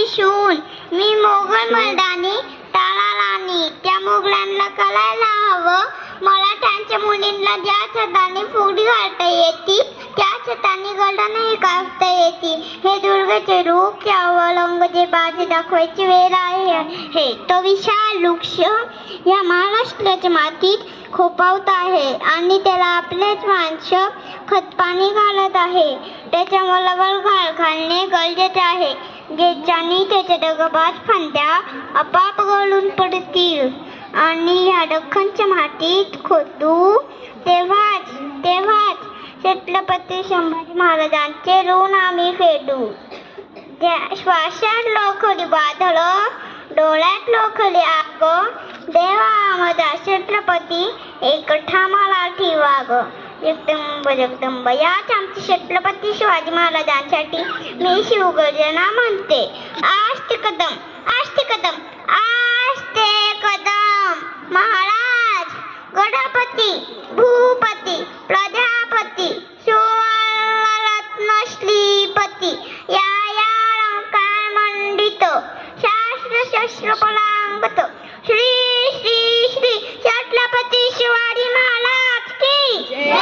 शून, मी मोगल मर्दानी टाळालानी. त्या मोगलांना कळायला हवं, मराठ्यांच्या मुलींना ज्या छताने फुगडी घालता येते त्याच छताने गळाही कापता येते. हे दुर्गाचे रूप त्या अवलंगाचे बाजी दाखवायची वेळ आहे. हे तो विशाल वृक्ष या महाराष्ट्राच्या मातीत खोपावत आहे आणि त्याला आपलेच माणसं खतपाणी घालत आहे. त्याच्या मुलावर घाल घालणे गरजेचे आहे, ज्याच्याने त्याच्या दगबाज फांद्या आपाप गळून पडतील आणि ह्या दख्खनच्या मातीत खोदू तेव्हाच छत्रपती संभाजी महाराजांचे ऋण आम्ही फेडू. श्वासात लोखंडी बादळ, डोळ्यात लोखंडी आग, देवा माझा छत्रपती एकटा मला ठेवा ग. जगदंब जगदंब. याच आमचे छत्रपती शिवाजी महाराजांसाठी मी शिवगर्जना म्हणते. आस्ते कदम, आस्ते कदम, आस्ते कदम. महाराज, गणपती, भूपती, प्रजापती, सुवर्णरत्न श्रीपती, या अलंकार मंडित, शास्त्र शस्त्र पलांगत, श्री श्री श्री छत्रपती शिवाजी महाराज की जय.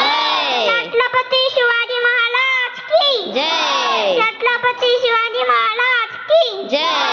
छत्रपती शिवाजी महाराज की जय. छत्रपती शिवाजी महाराज की जय.